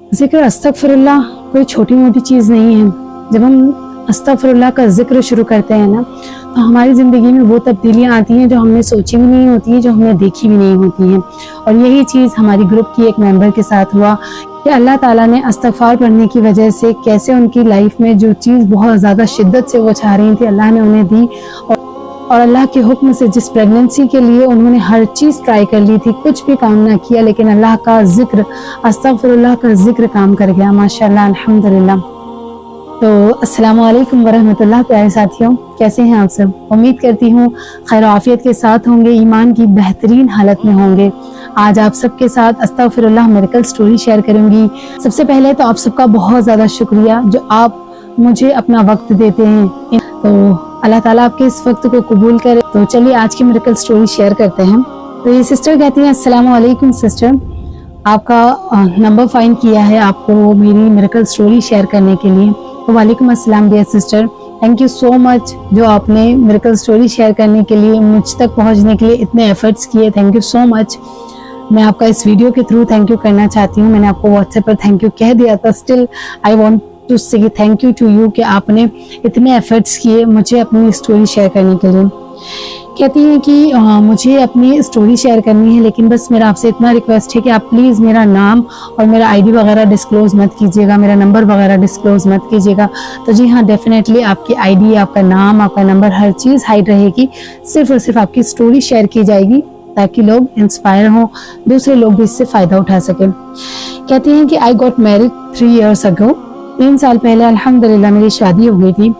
जिक्र अस्तगफिरुल्लाह कोई छोटी मोटी चीज़ नहीं है। जब हम अस्तगफिरुल्लाह का जिक्र शुरू करते हैं ना, तो हमारी ज़िंदगी में वो तब्दीलियाँ आती हैं जो हमने सोची भी नहीं होती हैं, जो हमने देखी भी नहीं होती हैं। और यही चीज़ हमारी ग्रुप की एक मेंबर के साथ हुआ कि अल्लाह ताला ने इस्तिग़फ़ार पढ़ने की वजह से कैसे उनकी लाइफ में जो चीज़ बहुत ज़्यादा शिद्दत से वो चाह रही थी, अल्लाह ने उन्हें दी। और अल्लाह के हुक्म से जिस प्रेगनेंसी के लिए उन्होंने हर चीज़ ट्राई कर ली थी, कुछ भी काम ना किया, लेकिन अल्लाह का जिक्र, अस्तगफिरुल्लाह का जिक्र काम कर गया। माशाअल्लाह, अल्हम्दुलिल्लाह। तो अस्सलामु अलैकुम वरहमतुल्लाह। प्यारे साथियों, कैसे हैं आप सब? उम्मीद करती हूँ खैर आफियत के साथ होंगे, ईमान की बेहतरीन हालत में होंगे। आज आप सबके साथ अस्तगफिरुल्लाह मिरेकल स्टोरी शेयर करूंगी। सबसे पहले तो आप सबका बहुत ज़्यादा शुक्रिया जो आप मुझे अपना वक्त देते हैं। तो अल्लाह ताला आपके इस वक्त को कबूल करे। तो चलिए आज की मिरेकल स्टोरी शेयर करते हैं। तो ये सिस्टर कहती हैं, अस्सलामु अलैकुम सिस्टर, आपका नंबर फाइंड किया है आपको मेरी मिरेकल स्टोरी शेयर करने के लिए। तो वालेकुम अस्सलाम dear sister, thank you so much जो आपने मिरेकल स्टोरी शेयर करने के लिए, मुझ तक पहुंचने के लिए इतने एफर्ट्स किए। Thank you so much. मैं आपका इस वीडियो के थ्रू थैंक यू करना चाहती हूँ। मैंने आपको व्हाट्सएप पर थैंक यू कह दिया था, स्टिल आई वांट टू से थैंक यू टू यू कि आपने इतने एफर्ट्स किए मुझे अपनी स्टोरी शेयर करने के लिए। कहती हैं कि मुझे अपनी स्टोरी शेयर करनी है, लेकिन बस मेरा आपसे इतना रिक्वेस्ट है कि आप प्लीज़ मेरा नाम और मेरा आईडी वगैरह डिस्क्लोज मत कीजिएगा, मेरा नंबर वगैरह डिस्क्लोज मत कीजिएगा। तो जी हाँ, डेफिनेटली आपकी आईडी, आपका नाम, आपका नंबर, हर चीज़ हाइड रहेगी। सिर्फ और सिर्फ आपकी स्टोरी शेयर की जाएगी ताकि लोग इंस्पायर हों, दूसरे लोग भी इससे फ़ायदा उठा सकें। कहती हैं कि I got married 3 years ago, 3 साल पहले अल्हम्दुलिल्लाह मेरी शादी हो गई थी।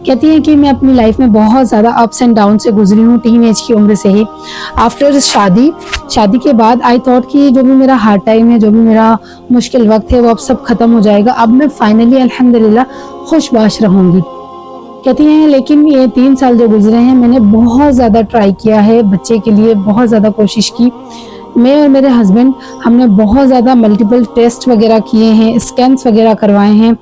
कहती हैं कि मैं अपनी लाइफ में बहुत ज़्यादा अप्स एंड डाउन से गुजरी हूँ, टीन एज की उम्र से ही। आफ्टर शादी के बाद आई थॉट कि जो भी मेरा हार्ड टाइम है, जो भी मेरा मुश्किल वक्त है, वो अब सब खत्म हो जाएगा। अब मैं फाइनली अल्हम्दुलिल्लाह खुशबाश रहूँगी। कहती हैं लेकिन ये 3 साल जो गुजरे हैं, मैंने बहुत ज़्यादा ट्राई किया है बच्चे के लिए, बहुत ज़्यादा कोशिश की। मैं और मेरे हस्बैंड हमने बहुत ज़्यादा मल्टीपल टेस्ट वगैरह किए हैं, स्कैन्स वगैरह करवाए हैं,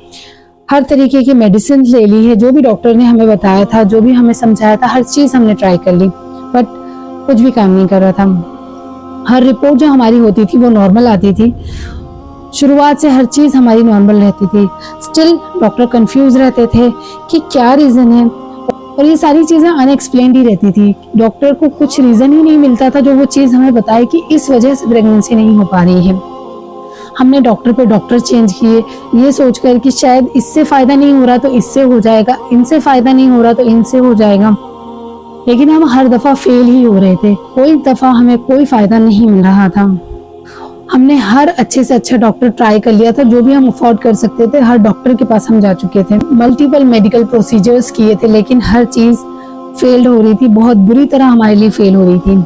हर तरीके की मेडिसिन ले ली है, जो भी डॉक्टर ने हमें बताया था, जो भी हमें समझाया था, हर चीज़ हमने ट्राई कर ली, बट कुछ भी काम नहीं कर रहा था। हर रिपोर्ट जो हमारी होती थी वो नॉर्मल आती थी, शुरुआत से हर चीज़ हमारी नॉर्मल रहती थी। स्टिल डॉक्टर कंफ्यूज रहते थे कि क्या रीज़न है, और ये सारी चीज़ें अनएक्सप्लेन्ड ही रहती थी। डॉक्टर को कुछ रीज़न ही नहीं मिलता था जो वो चीज़ हमें बताए कि इस वजह से प्रेगनेंसी नहीं हो पा रही है। हमने डॉक्टर पे डॉक्टर चेंज किए, ये सोचकर कि शायद इससे फ़ायदा नहीं हो रहा तो इससे हो जाएगा, इनसे फ़ायदा नहीं हो रहा तो इनसे हो जाएगा, लेकिन हम हर दफ़ा फेल ही हो रहे थे। कोई दफ़ा हमें कोई फ़ायदा नहीं मिल रहा था। हमने हर अच्छे से अच्छा डॉक्टर ट्राई कर लिया था, जो भी हम अफोर्ड कर सकते थे, हर डॉक्टर के पास हम जा चुके थे, मल्टीपल मेडिकल प्रोसीजर्स किए थे, लेकिन हर चीज़ फेल्ड हो रही थी, बहुत बुरी तरह हमारे लिए फेल हो रही थी।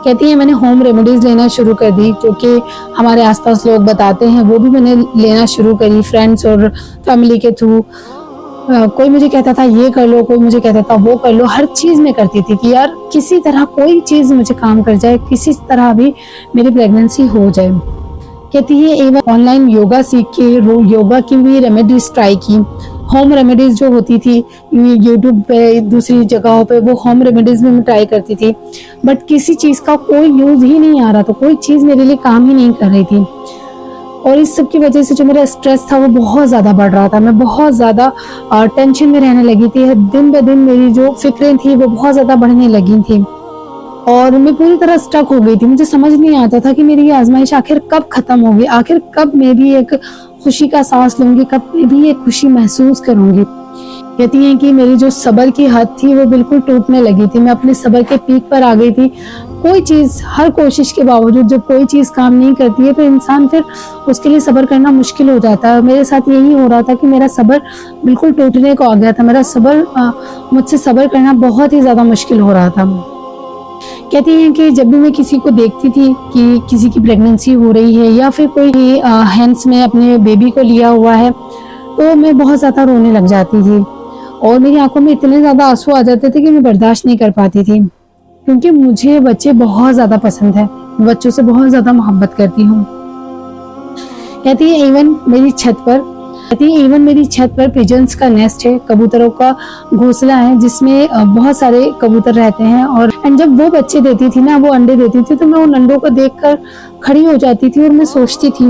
कहती है मैंने होम रेमेडीज लेना शुरू कर दी, जो कि हमारे आसपास लोग बताते हैं, वो भी मैंने लेना शुरू करी फ्रेंड्स और फैमिली के थ्रू। कोई मुझे कहता था ये कर लो, कोई मुझे कहता था वो कर लो, हर चीज़ में करती थी कि यार किसी तरह कोई चीज़ मुझे काम कर जाए, किसी तरह भी मेरी प्रेगनेंसी हो जाए। कहती है एवं ऑनलाइन योगा सीख के योगा की भी रेमेडीज ट्राई की। होम रेमेडीज जो होती थी यूट्यूब पे, दूसरी जगहों पे, वो होम रेमेडीज भी मैं ट्राई करती थी, बट किसी चीज़ का कोई यूज़ ही नहीं आ रहा था, कोई चीज़ मेरे लिए काम ही नहीं कर रही थी। और इस सब की वजह से जो मेरा स्ट्रेस था वो बहुत ज़्यादा बढ़ रहा था, मैं बहुत ज़्यादा टेंशन में रहने लगी थी। दिन ब दिन मेरी जो फिक्रें थी वो बहुत ज़्यादा बढ़ने लगी थी, और मैं पूरी तरह स्टक हो गई थी। मुझे समझ नहीं आता था कि मेरी ये आजमाइश आखिर कब खत्म होगी, आखिर कब मैं भी एक खुशी का सांस लूंगी, कब मैं भी एक खुशी महसूस करूंगी। कहती हैं कि मेरी जो सब्र की हद थी वो बिल्कुल टूटने लगी थी, मैं अपने सब्र के पीक पर आ गई थी। कोई चीज़, हर कोशिश के बावजूद जब कोई चीज़ काम नहीं करती है तो इंसान फिर उसके लिए सब्र करना मुश्किल हो जाता है। मेरे साथ यही हो रहा था कि मेरा सब्र बिल्कुल टूटने को आ गया था, मेरा मुझसे सब्र करना बहुत ही ज़्यादा मुश्किल हो रहा था। कहती हैं कि जब भी मैं किसी को देखती थी कि किसी की प्रेगनेंसी हो रही है या फिर कोई हैंड्स में अपने बेबी को लिया हुआ है, तो मैं बहुत ज़्यादा रोने लग जाती थी, और मेरी आंखों में इतने ज़्यादा आंसू आ जाते थे कि मैं बर्दाश्त नहीं कर पाती थी, क्योंकि मुझे बच्चे बहुत ज़्यादा पसंद है, बच्चों से बहुत ज़्यादा मोहब्बत करती हूँ। कहती है इवन मेरी छत पर पिजन्स का नेस्ट है, कबूतरों का घोंसला है, जिसमें बहुत सारे कबूतर रहते हैं। और जब वो बच्चे देती थी ना, वो अंडे देती थी, तो मैं उन अंडों को देखकर खड़ी हो जाती थी और मैं सोचती थी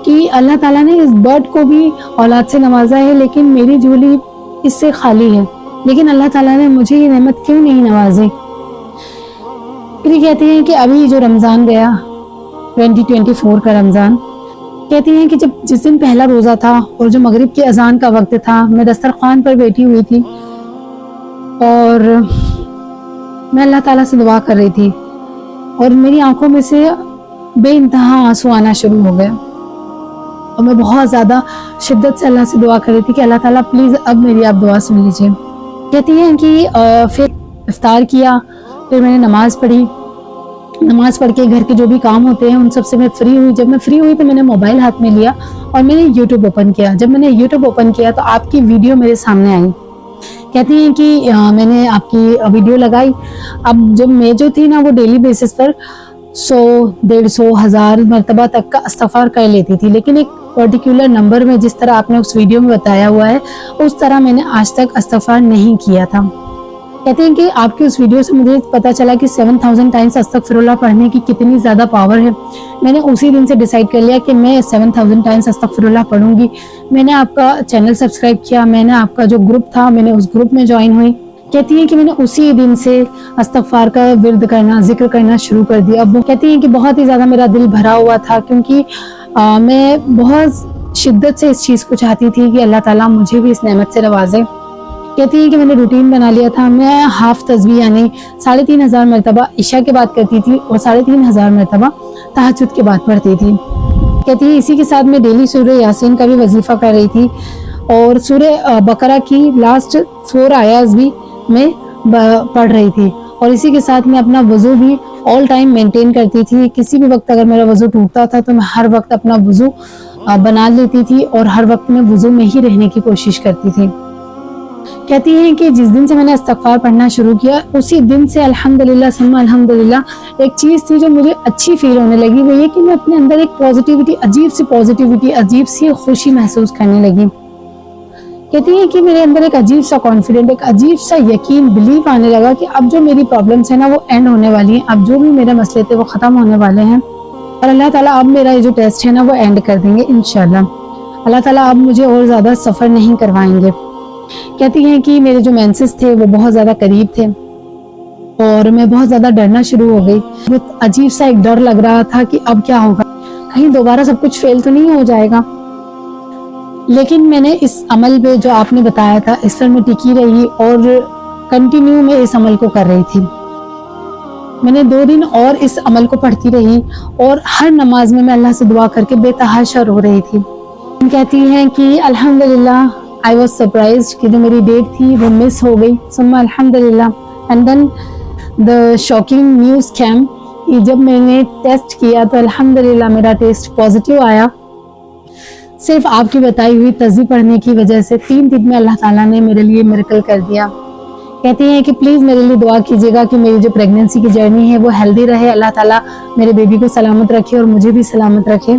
कि अल्लाह ताला ने इस बर्ड को भी औलाद से नवाजा है, लेकिन मेरी झोली इससे खाली है, लेकिन अल्लाह ताला ने मुझे ये नेमत क्यों नहीं नवाजी। फिर ये कहती हैं कि अभी जो रमज़ान गया 2024 का रमज़ान, कहती हैं कि जब जिस दिन पहला रोज़ा था और जो मगरिब की अजान का वक्त था, मैं दस्तरखान पर बैठी हुई थी और मैं अल्लाह ताला से दुआ कर रही थी और मेरी आंखों में से बेइंतहा आंसू आना शुरू हो गए और मैं बहुत ज़्यादा शिद्दत से अल्लाह से दुआ कर रही थी कि अल्लाह ताला प्लीज़ अब मेरी आप दुआ सुन लीजिए। कहती हैं कि फिर इफ्तार किया, फिर मैंने नमाज पढ़ी, नमाज पढ़ के घर के जो भी काम होते हैं उन सब से मैं फ्री हुई। जब मैं फ्री हुई तो मैंने मोबाइल हाथ में लिया और मैंने यूट्यूब ओपन किया। जब मैंने यूट्यूब ओपन किया तो आपकी वीडियो मेरे सामने आई। कहती हैं कि मैंने आपकी वीडियो लगाई। अब जब मैं जो थी ना वो डेली बेसिस पर 100, 150, 1000 मरतबा तक का इस्तिग़फ़ार कर लेती थी, लेकिन एक पर्टिकुलर नंबर में जिस तरह आपने उस वीडियो में बताया हुआ है उस तरह मैंने आज तक इस्तिग़फ़ार नहीं किया था। कहते हैं कि आपकी उस वीडियो से मुझे पता चला कि 7000 टाइम्स अस्तगफिरुल्लाह पढ़ने की कितनी ज़्यादा पावर है। मैंने उसी दिन से डिसाइड कर लिया कि मैं 7000 टाइम्स अस्तगफिरुल्लाह पढ़ूंगी। मैंने आपका चैनल सब्सक्राइब किया, मैंने आपका जो ग्रुप था मैंने उस ग्रुप में ज्वाइन हुई। कहती है कि मैंने उसी दिन से इस्तिग़फ़ार का विर्द करना, जिक्र करना शुरू कर दिया। अब वो कहती हैं कि बहुत ही ज़्यादा मेरा दिल भरा हुआ था, क्योंकि मैं बहुत शिद्दत से इस चीज़ को चाहती थी कि अल्लाह ताला मुझे भी इस नेमत से नवाजे। कहती है कि मैंने रूटीन बना लिया था। मैं हाफ तस्बीह यानी 3500 मरतबा इशा के बाद करती थी और 3500 मरतबा तहज्जुद के बाद पढ़ती थी। कहती है इसी के साथ मैं डेली सूरह यासीन का भी वजीफा कर रही थी और सूरह बकरा की लास्ट 4 आयात भी मैं पढ़ रही थी और इसी के साथ मैं अपना वज़ू भी ऑल टाइम मेंटेन करती थी। किसी भी वक्त अगर मेरा वज़ू टूटता था तो मैं हर वक्त अपना वज़ू बना लेती थी और हर वक्त मैं वज़ू में ही रहने की कोशिश करती थी। कहती हैं कि जिस दिन से मैंने इस्तिग़फ़ार पढ़ना शुरू किया उसी दिन से अल्हम्दुलिल्लाह सुम्मा अल्हम्दुलिल्लाह एक चीज़ थी जो मुझे अच्छी फील होने लगी, वो ये कि मैं अपने अंदर एक पॉजिटिविटी, अजीब सी खुशी महसूस करने लगी। कहती हैं कि मेरे अंदर एक अजीब सा कॉन्फिडेंट, एक अजीब सा यकीन, बिलीव आने लगा कि अब जो मेरी प्रॉब्लम्स है ना वो एंड होने वाली हैं, अब जो भी मेरे मसले थे वो ख़त्म होने वाले हैं और अल्लाह ताला अब मेरा ये जो टेस्ट है ना वो एंड कर देंगे इंशाल्लाह। अल्लाह ताला अब मुझे और ज़्यादा सफ़र नहीं करवाएंगे। कहती हैं कि मेरे जो मेंसेस थे वो बहुत ज़्यादा करीब थे और मैं बहुत ज़्यादा डरना शुरू हो गई। वो अजीब सा एक डर लग रहा था कि अब क्या होगा, कहीं दोबारा सब कुछ फेल तो नहीं हो जाएगा। लेकिन मैंने इस अमल पे जो आपने बताया था इस पर मैं टिकी रही और कंटिन्यू मैं इस अमल को कर रही थी। मैंने 2 दिन और इस अमल को पढ़ती रही और हर नमाज में मैं अल्लाह से दुआ करके बेतहाशा रो रही थी। कहती हैं कि अल्हम्दुलिल्लाह आई वॉज सरप्राइज कि जो मेरी डेट थी वो मिस हो गई। सुम्मा अल्हम्दुलिल्लाह and then the shocking news came कि जब मैंने टेस्ट किया तो अल्हम्दुलिल्लाह मेरा टेस्ट पॉजिटिव आया। सिर्फ आपकी बताई हुई तस्बीह पढ़ने की वजह से 3 दिन में अल्लाह ताला ने मेरे लिए मिरेकल कर दिया। कहती हैं कि प्लीज़ मेरे लिए दुआ कीजिएगा कि मेरी जो प्रेगनेंसी की जर्नी है वो हेल्दी रहे, अल्लाह ताला मेरे बेबी को सलामत रखे और मुझे भी सलामत रखे।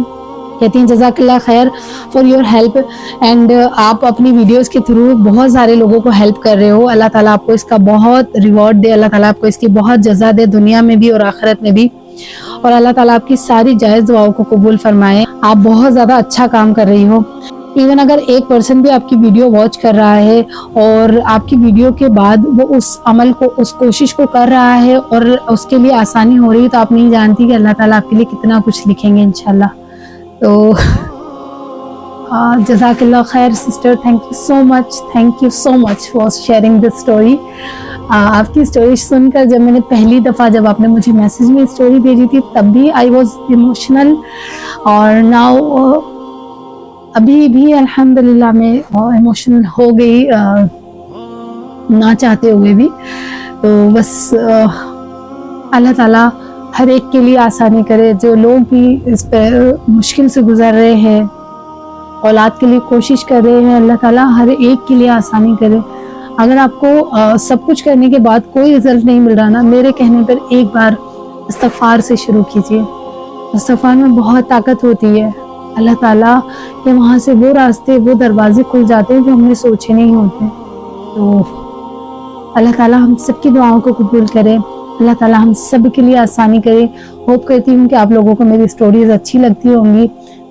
कहती हैं जज़ाकल्लाह खैर फॉर योर हेल्प एंड आप अपनी वीडियोस के थ्रू बहुत सारे लोगों को हेल्प कर रहे हो। अल्लाह ताला आपको इसका बहुत रिवॉर्ड दे, अल्लाह ताला आपको इसकी बहुत जज़ा दे दुनिया में भी और आखिरत में भी, और अल्लाह ताला आपकी सारी जायज़ दुआओं को कबूल फरमाए। आप बहुत ज़्यादा अच्छा काम कर रही हो। इवन अगर 1% भी आपकी वीडियो वॉच कर रहा है और आपकी वीडियो के बाद वो उस अमल को, उस कोशिश को कर रहा है और उसके लिए आसानी हो रही है, तो आप नहीं जानती कि अल्लाह ताला आपके लिए कितना कुछ लिखेंगे इंशाल्लाह। तो जज़ाकल्लाह खैर sister, thank you so much for sharing this story. आपकी स्टोरी सुनकर जब मैंने पहली दफ़ा जब आपने मुझे मैसेज में स्टोरी भेजी थी तब भी आई वॉज इमोशनल और नाउ अभी भी अल्हम्दुलिल्लाह मैं इमोशनल हो गई ना चाहते हुए भी। तो बस अल्लाह ताला हर एक के लिए आसानी करे। जो लोग भी इस पर मुश्किल से गुजर रहे हैं, औलाद के लिए कोशिश कर रहे हैं, अल्लाह ताला हर एक के लिए आसानी करे। अगर आपको सब कुछ करने के बाद कोई रिजल्ट नहीं मिल रहा ना, मेरे कहने पर एक बार इस्तिग़फ़ार से शुरू कीजिए। इस्तिग़फ़ार में बहुत ताकत होती है। अल्लाह ताला के वहाँ से वो रास्ते, वो दरवाजे खुल जाते हैं जो हमने सोचे नहीं होते। तो अल्लाह ताला हम सबकी दुआओं को कबूल करे, अल्लाह ताला हम सब के लिए आसानी करे। होप करती हूँ कि आप लोगों को मेरी स्टोरीज अच्छी लगती होंगी।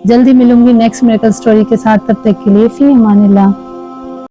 जल्दी मिलूंगी नेक्स्ट मिरेकल स्टोरी के साथ, तब तक के लिए फी अमानिल्लाह।